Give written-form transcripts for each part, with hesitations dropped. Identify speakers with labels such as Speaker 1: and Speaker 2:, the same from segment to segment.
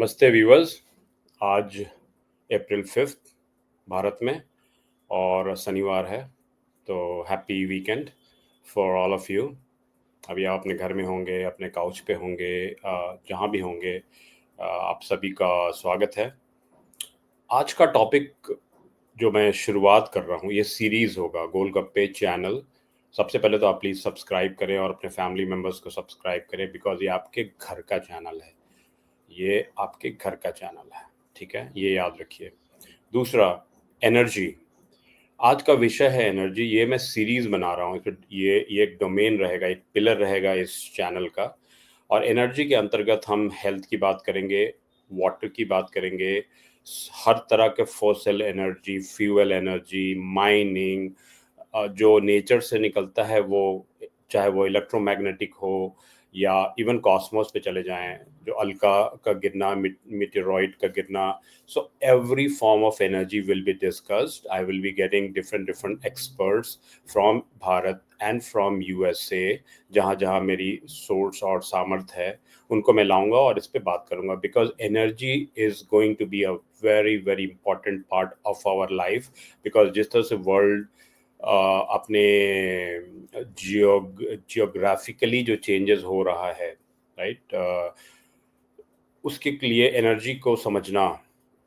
Speaker 1: नमस्ते व्यूअर्स। आज अप्रैल 5 भारत में और शनिवार है, तो happy weekend for all of you. अभी आप अपने घर में होंगे, अपने काउच पे होंगे, जहाँ भी होंगे, आप सभी का स्वागत है। आज का टॉपिक जो मैं शुरुआत कर रहा हूँ, ये सीरीज़ होगा गोलगप्पे चैनल। सबसे पहले तो आप प्लीज़ सब्सक्राइब करें और अपने फैमिली मेम्बर्स को सब्सक्राइब करें, बिकॉज ये आपके घर का चैनल है। ये आपके घर का चैनल है, ठीक है, ये याद रखिए। दूसरा, एनर्जी। आज का विषय है एनर्जी। ये मैं सीरीज बना रहा हूँ, तो ये एक डोमेन रहेगा, एक पिलर रहेगा इस चैनल का। और एनर्जी के अंतर्गत हम हेल्थ की बात करेंगे, वाटर की बात करेंगे, हर तरह के fossil energy, fuel energy, mining, जो नेचर से निकलता है, वो चाहे वो इलेक्ट्रोमैग्नेटिक हो या इवन कॉस्मोस पे चले जाएं, जो अलका का गिरना, मीटेरॉइड का गिरना। So every form of energy will be discussed. I will be getting different experts from Bharat and from USA, जहाँ जहाँ मेरी सोर्स और सामर्थ्य है उनको मैं लाऊंगा और इस पे बात करूंगा, because energy is going to be a very very important part of our life. Because जिस तरह से वर्ल्ड अपने जियोग्राफिकली जो चेंजेस हो रहा है, राइट, उसके लिए एनर्जी को समझना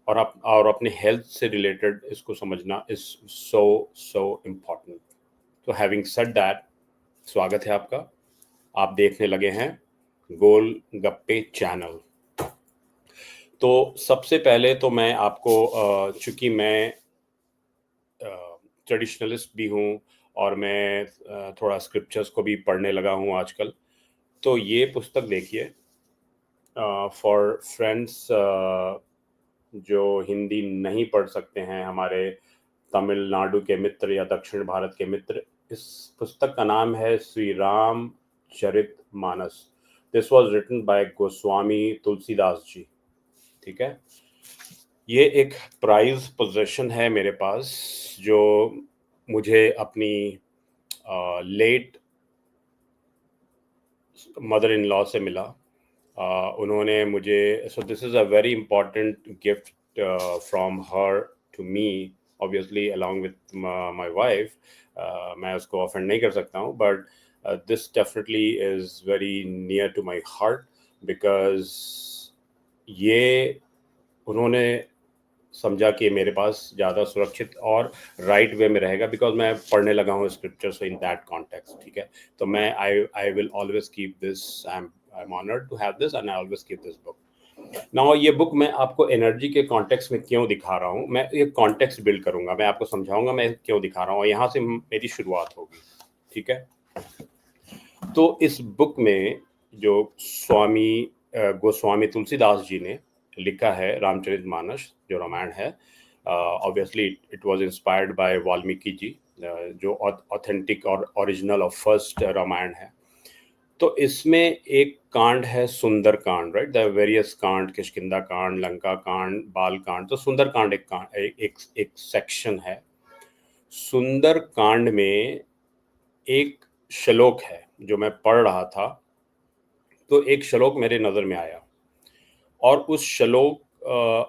Speaker 1: और अपने हेल्थ से रिलेटेड इसको समझना इज सो सो इम्पॉर्टेंट। तो हैविंग सेड दैट, स्वागत है आपका। आप देखने लगे हैं गोल गप्पे चैनल। तो सबसे पहले तो मैं आपको, चूंकि मैं ट्रेडिशनलिस्ट भी हूँ और मैं थोड़ा स्क्रिप्चर्स को भी पढ़ने लगा हूँ आजकल, तो ये पुस्तक देखिए, फॉर फ्रेंड्स जो हिंदी नहीं पढ़ सकते हैं, हमारे तमिलनाडु के मित्र या दक्षिण भारत के मित्र, इस पुस्तक का नाम है Shri Ramcharitmanas. This was written by Goswami Tulsidas ji, ठीक है। ये एक प्राइज पोजेशन है मेरे पास, जो मुझे अपनी लेट मदर इन लॉ से मिला। उन्होंने मुझे, so this is a very important gift from her to me, obviously along with my wife. मैं उसको ऑफेंड नहीं कर सकता हूँ, but this definitely is very near to my heart, because ये उन्होंने समझा कि मेरे पास ज़्यादा सुरक्षित और राइट वे में रहेगा, बिकॉज मैं पढ़ने लगा हूँ स्क्रिप्चर्स इन दैट कॉन्टेक्स्ट, ठीक है। तो मैं I will always keep this, I am honoured to have this and I always keep this book. Now ये बुक मैं आपको एनर्जी के कॉन्टेक्स्ट में क्यों दिखा रहा हूँ, मैं एक कॉन्टेक्स्ट बिल्ड करूंगा, मैं आपको समझाऊंगा मैं क्यों दिखा रहा हूँ, और यहाँ से मेरी शुरुआत होगी, ठीक है। तो इस बुक में जो गोस्वामी तुलसीदास जी ने लिखा है, रामचरितमानस जो रामायण है, obviously it was inspired by Valmiki ji, जो ऑथेंटिक और ओरिजिनल और फर्स्ट रामायण है। तो इसमें एक कांड है सुंदर कांड, राइट, द वेरियस कांड, किष्किंधा कांड, लंका कांड, बाल कांड। तो सुंदर कांड एक सेक्शन है। सुंदर कांड में एक श्लोक है जो मैं पढ़ रहा था, तो एक श्लोक मेरे नज़र में आया, और उस श्लोक,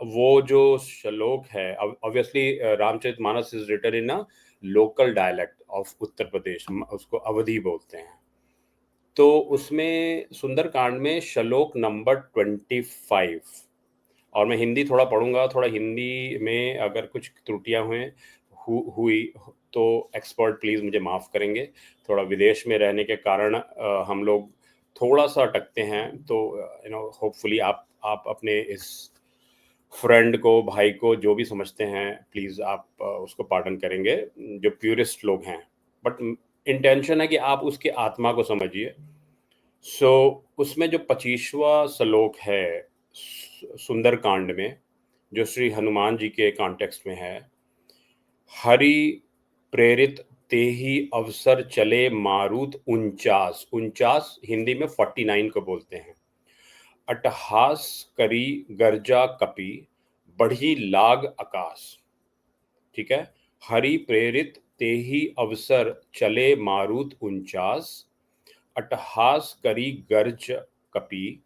Speaker 1: वो जो श्लोक है, obviously Ramcharitmanas is written in a local dialect of Uttar Pradesh, उसको अवधी बोलते हैं। तो उसमें सुंदरकांड में श्लोक नंबर 25, और मैं हिंदी थोड़ा पढ़ूंगा, थोड़ा हिंदी में अगर कुछ त्रुटियां हुई तो एक्सपर्ट प्लीज़ मुझे माफ़ करेंगे। थोड़ा विदेश में रहने के कारण हम लोग थोड़ा सा अटकते हैं, तो होपफुली आप अपने इस फ्रेंड को, भाई को, जो भी समझते हैं, प्लीज़ आप उसको पार्डन करेंगे, जो प्यूरिस्ट लोग हैं। बट इंटेंशन है कि आप उसकी आत्मा को समझिए। सो उसमें जो 25वां श्लोक है सुंदरकांड में, जो श्री हनुमान जी के कॉन्टेक्स्ट में है, हरि प्रेरित तेहि अवसर चले मारुत 49 हिंदी में 49 को बोलते हैं। अट्टहास करी गर्जा कपि, बढ़ी लाग आकाश, ठीक है। हरि प्रेरित तेहि अवसर चले मारुत 49, अट्टहास करी गर्ज कपि,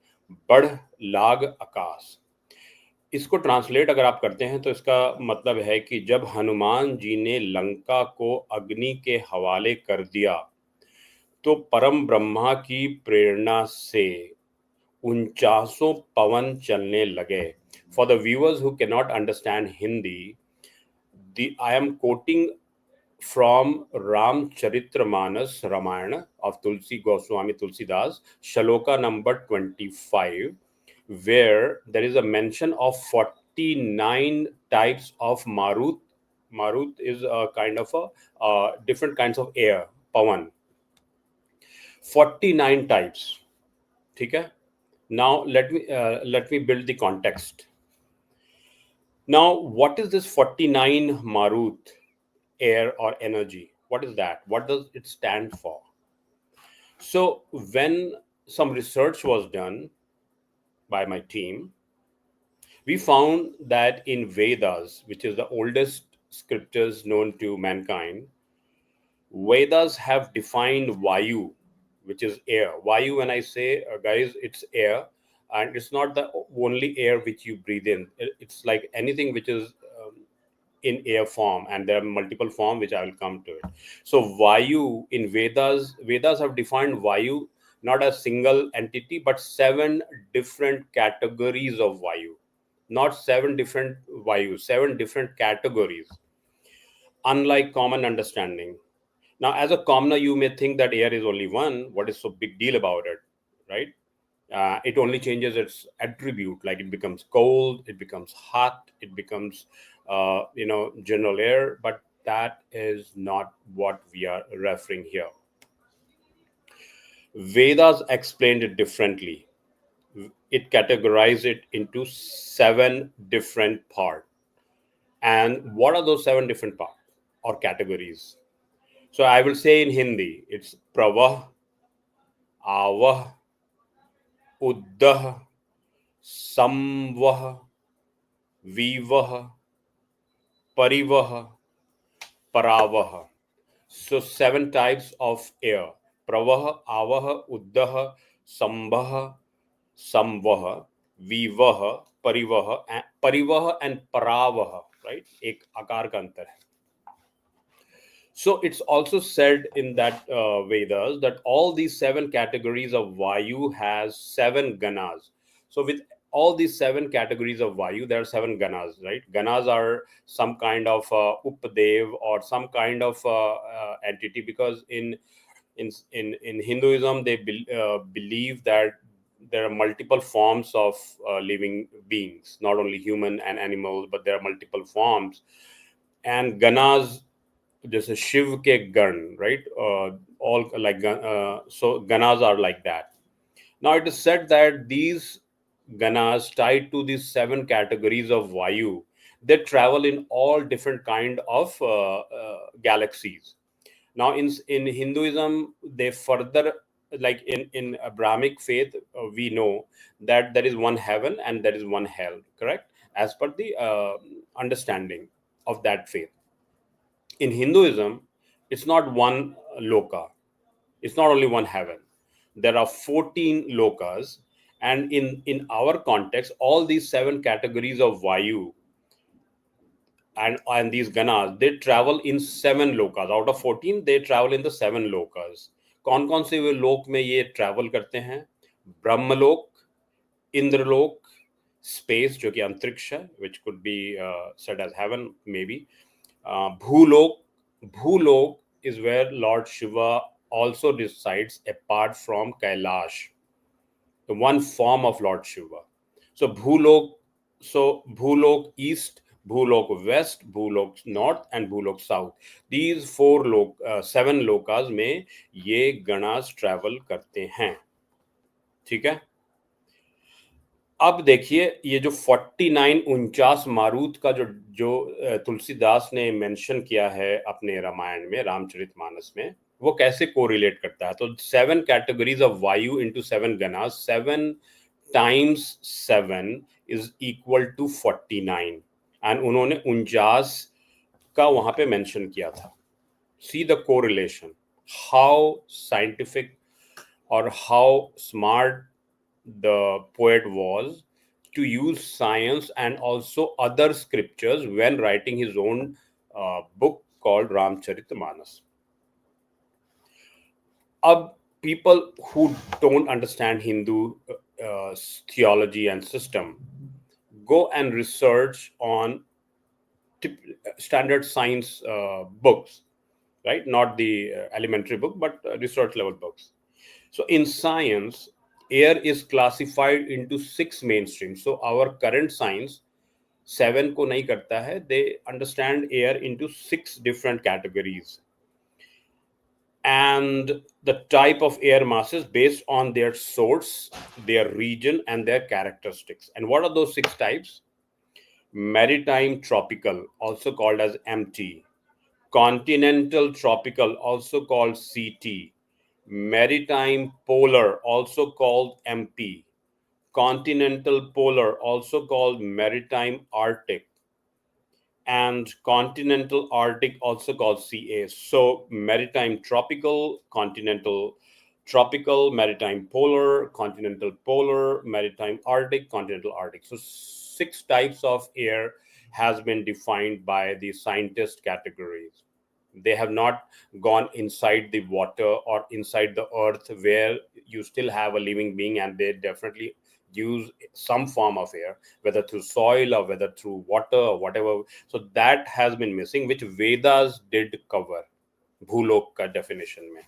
Speaker 1: बढ़ लाग आकाश। इसको ट्रांसलेट अगर आप करते हैं तो इसका मतलब है कि जब हनुमान जी ने लंका को अग्नि के हवाले कर दिया तो परम ब्रह्मा की प्रेरणा से 49 पवन चलने लगे. For the viewers who cannot understand Hindi, I am quoting from Ramchritmanas Ramayana of Tulsi Goswami Tulsidas, Shaloka number 25, where there is a mention of 49 types of Marut. Marut is a kind of a different kinds of air, Pavan. 49 types. Okay? Now let me build the context. Now, what is this 49 Marut, air or energy? What is that? What does it stand for? So, when some research was done by my team, we found that in Vedas, which is the oldest scriptures known to mankind, Vedas have defined Vayu, which is air. Vayu, when I say, guys, it's air, and it's not the only air which you breathe in. It's like anything which is in air form, and there are multiple forms which I will come to it. So Vayu in Vedas have defined Vayu not as single entity, but 7 different categories of Vayu. Not 7 different Vayu, 7 different categories, unlike common understanding. Now, as a commoner, you may think that air is only one. What is so big deal about it, right? It only changes its attribute, like it becomes cold, it becomes hot, it becomes, general air. But that is not what we are referring here. Vedas explained it differently. It categorized it into 7 different parts. And what are those 7 different parts or categories? So I will say in Hindi, it's pravah, avah, उद्दह, संवह, विवह, परिवह, परावह. So 7 types of air: pravah, avah, उद्दह, संवह, संवह, विवह, परिवह and परावह. Right? एक आकार का अंतर है. So it's also said in that Vedas that all these 7 categories of Vayu has 7 ganas. So with all these 7 categories of Vayu, there are 7 ganas, right? Ganas are some kind of Upadev or some kind of entity, because in Hinduism they believe that there are multiple forms of living beings, not only human and animals, but there are multiple forms. And ganas, जैसे शिव के गण, right? All like so ganas are like that. Now it is said that these ganas tied to these 7 categories of Vayu, they travel in all different kind of galaxies. Now in Hinduism, they further, like in Abrahamic faith, we know that there is one heaven and there is one hell, correct? As per the understanding of that faith. In Hinduism, it's not one loka. It's not only one heaven. There are 14 lokas. And in our context, all these 7 categories of Vayu and these ganas, they travel in 7 lokas. Out of 14, they travel in the 7 lokas. कौन से वे लोक में ये travel करते हैं? ब्रह्मलोक, Indralok, space, जो कि अंतरिक्ष है, which could be said as heaven maybe. Bhulok. Bhulok is where Lord Shiva also resides apart from Kailash, the one form of Lord Shiva. So Bhulok East, Bhulok West, Bhulok North, and Bhulok South. These 7 lokas में ये गणास travel करते हैं. ठीक है? अब देखिए ये जो 49 मारुत का जो तुलसीदास ने मेंशन किया है अपने रामायण में, रामचरितमानस में, वो कैसे कोरिलेट करता है? तो 7 कैटेगरीज ऑफ वायु इनटू 7 गणास, 7 times 7 is equal to 49, and उन्होंने 49 का वहां पे मेंशन किया था. See the correlation, how scientific और how smart the poet was to use science and also other scriptures when writing his own book called Ramchritmanas. People who don't understand Hindu theology and system go and research on standard science books, right? Not the elementary book, but research level books. So in science, air is classified into 6 mainstreams. So our current science 7 को नहीं करता है. They understand air into 6 different categories, and the type of air masses based on their source, their region, and their characteristics. And what are those 6 types? Maritime tropical, also called as MT. Continental tropical, also called CT. Maritime polar, also called MP. Continental polar, also called maritime Arctic. And continental Arctic, also called CA. So maritime tropical, continental tropical, maritime polar, continental polar, maritime Arctic, continental Arctic. So 6 types of air has been defined by the scientist categories. They have not gone inside the water or inside the earth where you still have a living being, and they definitely use some form of air, whether through soil or whether through water or whatever. So that has been missing, which Vedas did cover भूलोक का definition में.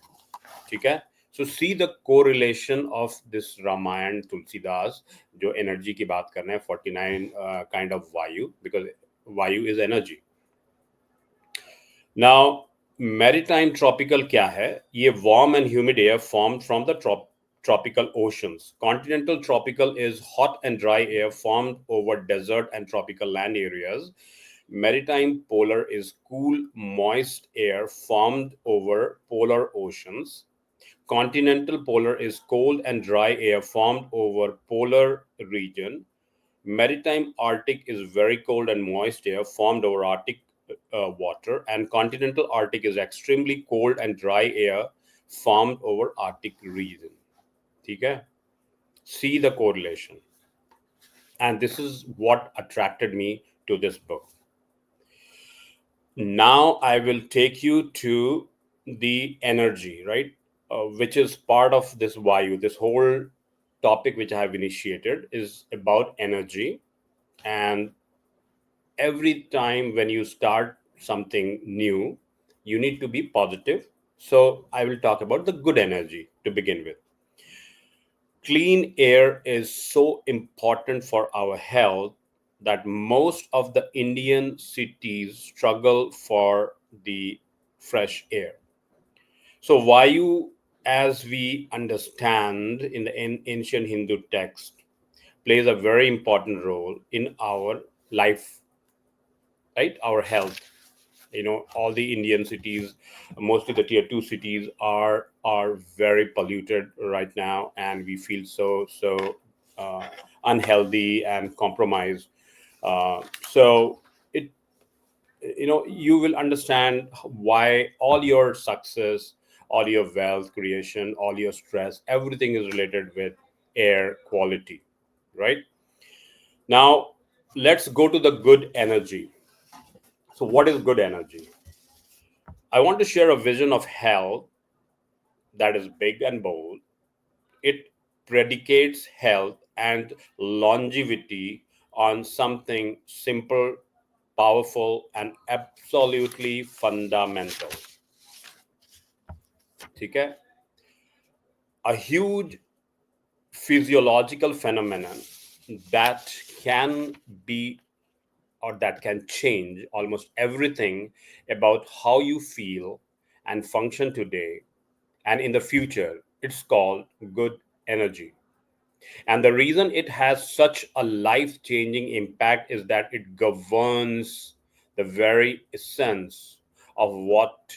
Speaker 1: ठीक है? So see the correlation of this Ramayana Tulsidas, जो energy की बात कर रहे हैं, 49 kind of vayu, because vayu is energy. Now, maritime tropical क्या है? ये warm and humid air formed from the tropical oceans. Continental tropical is hot and dry air formed over desert and tropical land areas. Maritime polar is cool, moist air formed over polar oceans. Continental polar is cold and dry air formed over polar region. Maritime Arctic is very cold and moist air formed over Arctic water, and continental Arctic is extremely cold and dry air formed over Arctic region. Okay? See the correlation. And this is what attracted me to this book. Now I will take you to the energy, right? Which is part of this Vayu. This whole topic which I have initiated is about energy. And every time when you start something new, you need to be positive. So I will talk about the good energy to begin with. Clean air is so important for our health that most of the Indian cities struggle for the fresh air. So Vayu, as we understand in the ancient Hindu text, plays a very important role in our life, right? Our health. All the Indian cities, mostly the tier 2 cities, are very polluted right now, and we feel so unhealthy and compromised. So it you will understand why all your success, all your wealth creation, all your stress, everything is related with air quality, right? Now let's go to the good energy. So what is good energy? I want to share a vision of health that is big and bold. It predicates health and longevity on something simple, powerful, and absolutely fundamental. Okay? A huge physiological phenomenon that can be, or that can change almost everything about how you feel and function today and in the future. It's called good energy. And the reason it has such a life changing impact is that it governs the very essence of what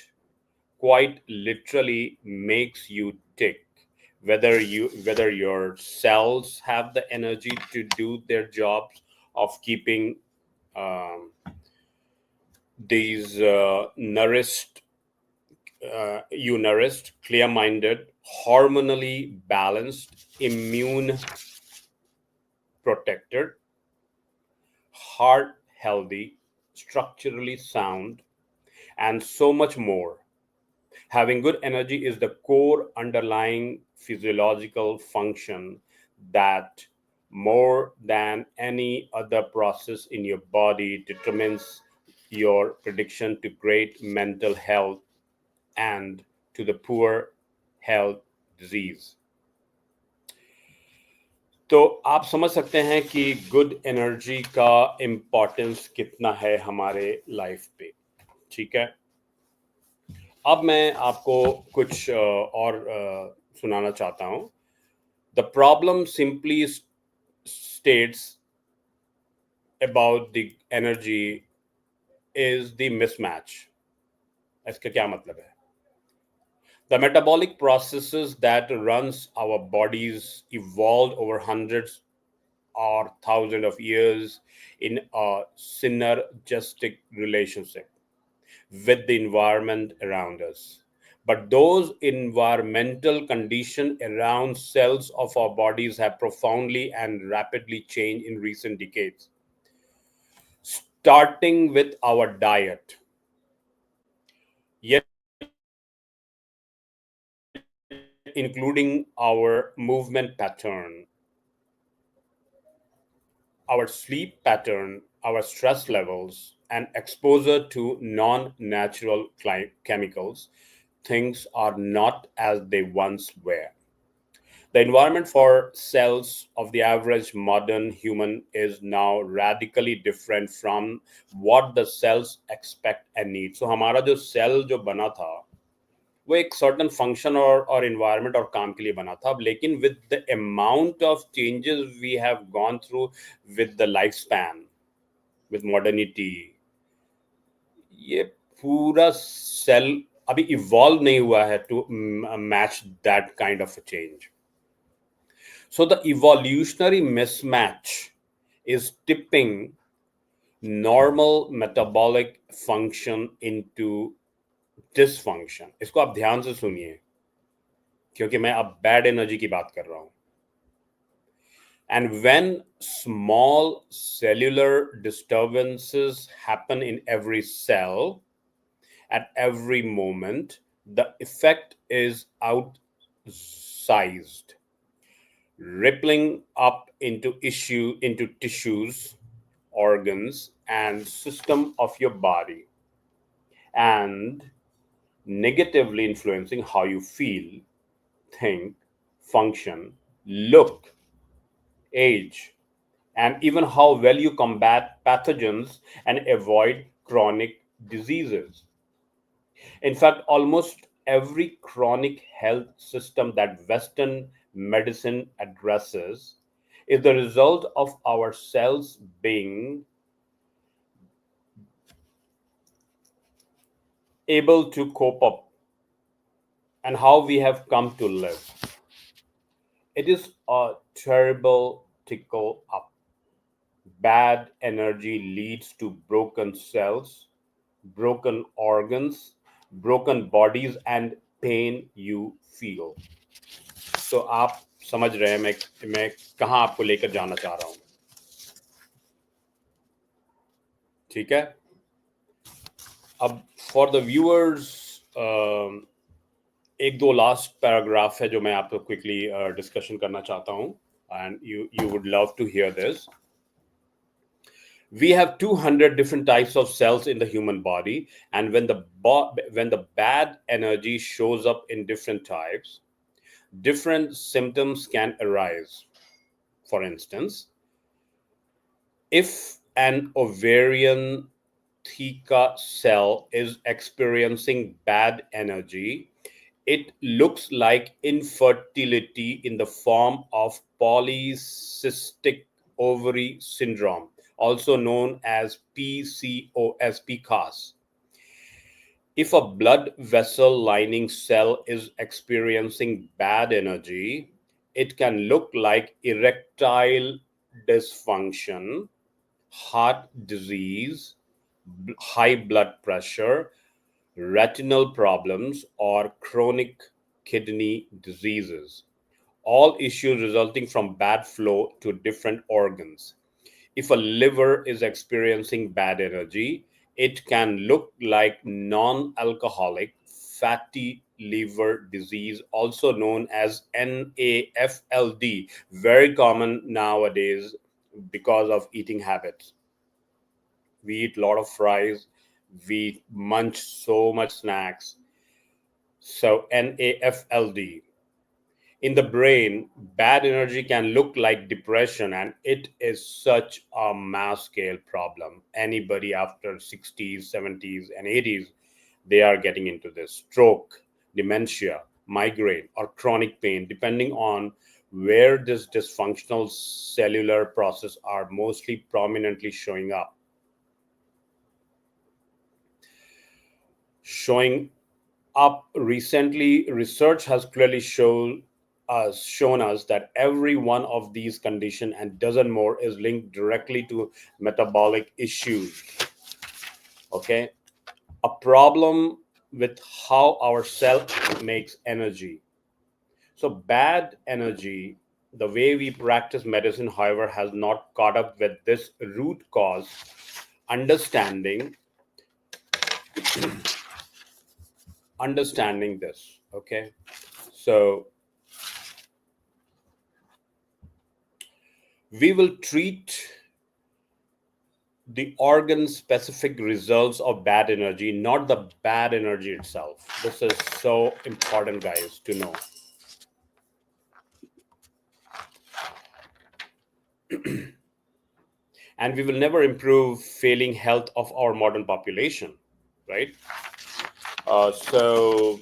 Speaker 1: quite literally makes you tick. Whether your cells have the energy to do their jobs of keeping um, these nourished, clear-minded, hormonally balanced, immune protected, heart healthy, structurally sound, and so much more. Having good energy is the core underlying physiological function that, more than any other process in your body, determines your prediction to great mental health and to the poor health disease. तो आप समझ सकते हैं कि good energy का importance कितना है हमारे लाइफ पे. ठीक है, अब मैं आपको कुछ और सुनाना चाहता हूं. The problem simply states about the energy is the mismatch. इसका क्या मतलब है? The metabolic processes that runs our bodies evolved over hundreds or thousands of years in a synergistic relationship with the environment around us. But those environmental conditions around cells of our bodies have profoundly and rapidly changed in recent decades. Starting with our diet, yet including our movement pattern, our sleep pattern, our stress levels, and exposure to non natural chemicals, things are not as they once were. The environment for cells of the average modern human is now radically different from what the cells expect and need. So, हमारा जो cell जो बना था वो एक certain function और environment और काम के लिए बना था. लेकिन with the amount of changes we have gone through with the life span, with modernity, ये पूरा सेल अभी इवॉल्व नहीं हुआ है to match that kind of a change. So the evolutionary mismatch is tipping normal metabolic function into dysfunction. इसको आप ध्यान से सुनिए क्योंकि मैं अब बैड एनर्जी की बात कर रहा हूं. And when small cellular disturbances happen in every cell at every moment, the effect is outsized, rippling up into tissues, organs, and system of your body, and negatively influencing how you feel, think, function, look, age, and even how well you combat pathogens and avoid chronic diseases. In fact, almost every chronic health system that Western medicine addresses is the result of our cells being able to cope up and how we have come to live. It is a terrible tickle up. Bad energy leads to broken cells, broken organs, broken bodies, and pain you feel. So आप समझ रहे हैं मैं कहाँ आपको लेकर जाना चाह रहा हूँ. ठीक है, अब फॉर द व्यूअर्स एक दो लास्ट पैराग्राफ है जो मैं आपको क्विकली डिस्कशन करना चाहता हूँ, and you would love to hear this. We have 200 different types of cells in the human body, and when the bad energy shows up in different types, different symptoms can arise. For instance, if an ovarian theca cell is experiencing bad energy, it looks like infertility in the form of polycystic ovary syndrome, also known as PCOS, PCOS. If a blood vessel lining cell is experiencing bad energy, it can look like erectile dysfunction, heart disease, high blood pressure, retinal problems, or chronic kidney diseases. all issues resulting from bad flow to different organs. If a liver is experiencing bad energy, it can look like non alcoholic fatty liver disease, also known as NAFLD, very common nowadays because of eating habits. We eat a lot of fries, we munch so much snacks. So, NAFLD. In the brain, bad energy can look like depression, and it is such a mass scale problem. Anybody after 60s, 70s, and 80s, they are getting into this stroke, dementia, migraine, or chronic pain, depending on where this dysfunctional cellular process are mostly prominently showing up recently. Research has clearly shown us that every one of these conditions and dozen more is linked directly to metabolic issues. Okay, a problem with how our cell makes energy. So bad energy, the way we practice medicine, however, has not caught up with this root cause. Understanding understanding this. Okay, so we will treat the organ specific results of bad energy, not the bad energy itself. This is so important, guys, to know. And we will never improve failing health of our modern population, right? So,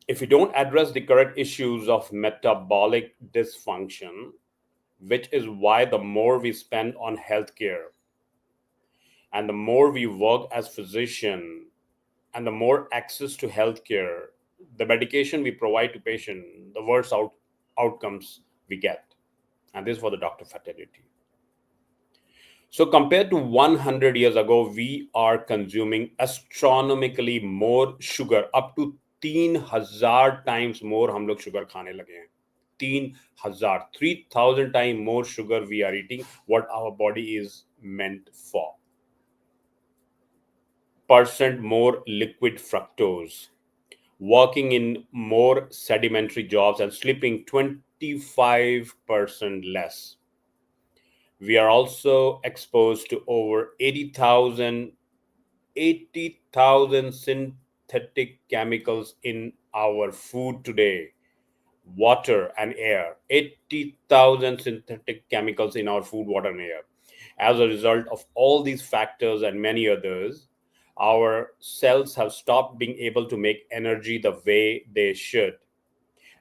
Speaker 1: if we don't address the correct issues of metabolic dysfunction, which is why the more we spend on healthcare and the more we work as physician and the more access to healthcare, the medication we provide to patient, the worse outcomes we get. And this is for the doctor fatality. So compared to 100 years ago, we are consuming astronomically more sugar, up to 3,000 times more हम लोग sugar खाने लगे हैं. 3,000, 3,000 times more sugar we are eating what our body is meant for. Percent more liquid fructose, working in more sedimentary jobs and sleeping 25% less. We are also exposed to over 80,000 synthetic chemicals in our food today, water and air. 80,000 synthetic chemicals in our food, water, and air. As a result of all these factors and many others, our cells have stopped being able to make energy the way they should.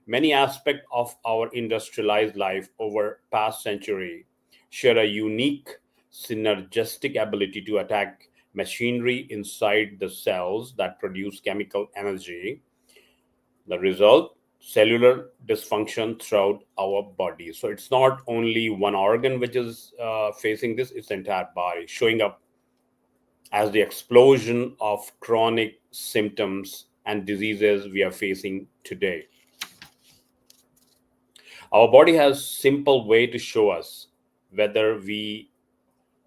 Speaker 1: Many aspects of our industrialized life over past century share a unique synergistic ability to attack machinery inside the cells that produce chemical energy. The result, cellular dysfunction throughout our body. So it's not only one organ which is facing this, it's the entire body showing up as the explosion of chronic symptoms and diseases we are facing today. Our body has simple way to show us whether we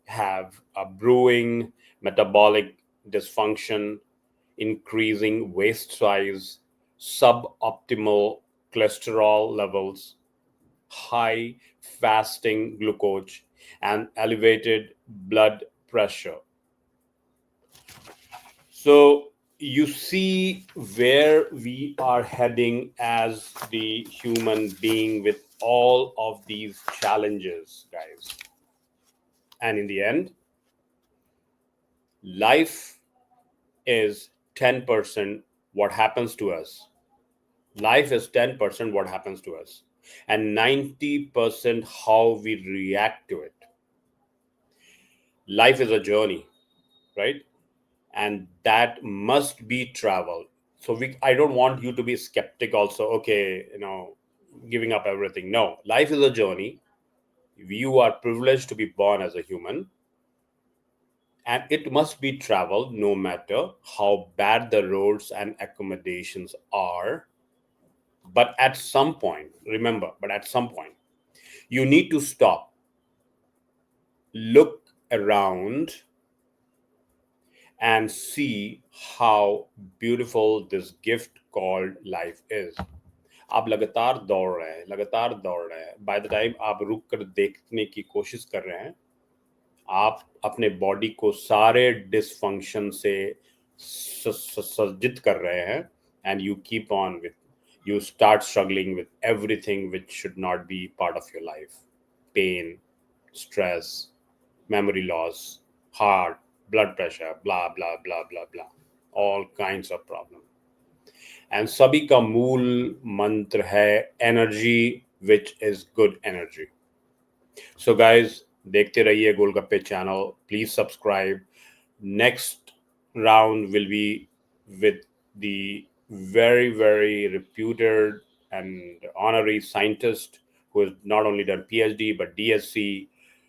Speaker 1: have a brewing metabolic dysfunction, increasing waist size, suboptimal cholesterol levels, high fasting glucose, and elevated blood pressure. So you see where we are heading as the human being with all of these challenges, guys. And in the end, life is 10% what happens to us. Life is 10% what happens to us, and 90% how we react to it. Life is a journey, right? And that must be traveled. So I don't want you to be skeptic also, okay, giving up everything. No, life is a journey. You are privileged to be born as a human, and it must be traveled no matter how bad the roads and accommodations are. But at some point, remember, but at some point, you need to stop, look around, and see how beautiful this gift called life is. आप लगातार दौड़ रहे हैं, लगातार दौड़ रहे हैं. By the time आप रुक कर देखने की कोशिश कर रहे हैं, आप अपने बॉडी को सारे डिसफंक्शन से सज्जित कर रहे हैं. And you keep on with, you start struggling with everything which should not be part of your life: pain, stress, memory loss, heart, blood pressure, blah blah blah blah blah, all kinds of problems. And सभी का मूल मंत्र है energy, which is good energy. So guys, देखते रहिए गोलगप्पे channel. Please subscribe. Next round will be with the very, very reputed and honorary scientist who has not only done PhD but DSc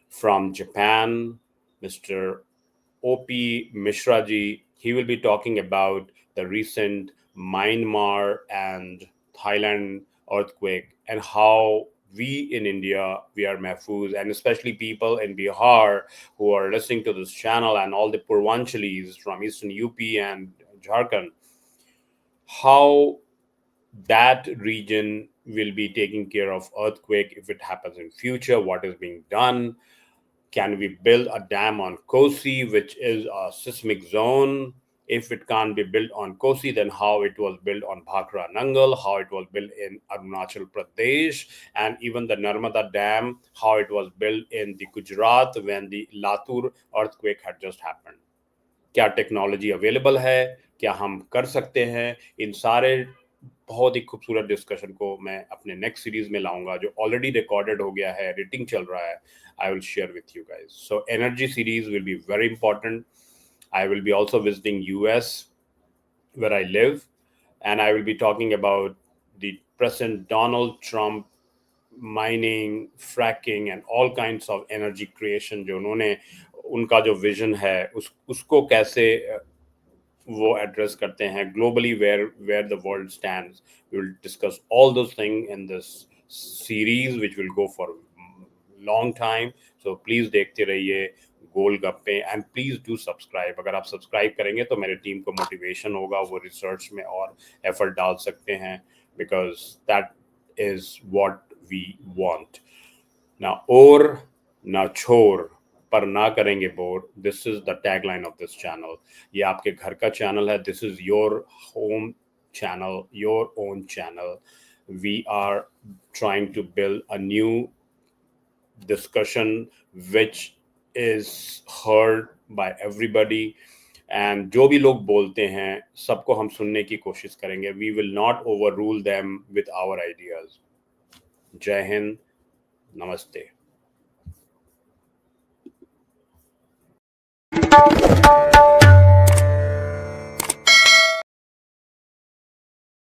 Speaker 1: from Japan, Mr. O.P. Mishraji. He will be talking about the recent Myanmar and Thailand earthquake and how we in India, we are mahfuz, and especially people in Bihar who are listening to this channel and all the Purvanchalis from Eastern UP and Jharkhand, how that region will be taking care of earthquake if it happens in future, what is being done. Can we build a dam on Kosi, which is a seismic zone? If it can't be built on Kosi, then how it was built on Bhakra Nangal, how it was built in Arunachal Pradesh, and even the Narmada Dam, how it was built in the Gujarat when the Latur earthquake had just happened. क्या technology available है, क्या हम कर सकते हैं, इन सारे बहुत ही खूबसूरत डिस्कशन को मैं अपने नेक्स्ट सीरीज में लाऊंगा जो ऑलरेडी रिकॉर्डेड हो गया है, एडिटिंग चल रहा है. I will share with you guys. So energy series will be very important. I will be also visiting US where I live, and I will be talking about the President Donald Trump mining, fracking and all kinds of energy creation जो उन्होंने उनका जो vision है उसको कैसे वो address करते हैं globally, where the world stands. We will discuss all those things in this series which will go for long time. So please देखते रहिए गोलगप्पे एंड प्लीज डू सब्सक्राइब. अगर आप सब्सक्राइब करेंगे तो मेरे टीम को मोटिवेशन होगा, वो रिसर्च में और एफर्ट डाल सकते हैं, because that is what we want. ना और ना छोर पर ना करेंगे bore. This is the tagline of this channel. ये आपके घर का चैनल है. This is your home channel, your own channel. We are trying to build a new discussion which is heard by everybody, and जो भी लोग बोलते हैं सबको हम सुनने की कोशिश करेंगे. We will not overrule them with our ideas. जय हिंद, नमस्ते.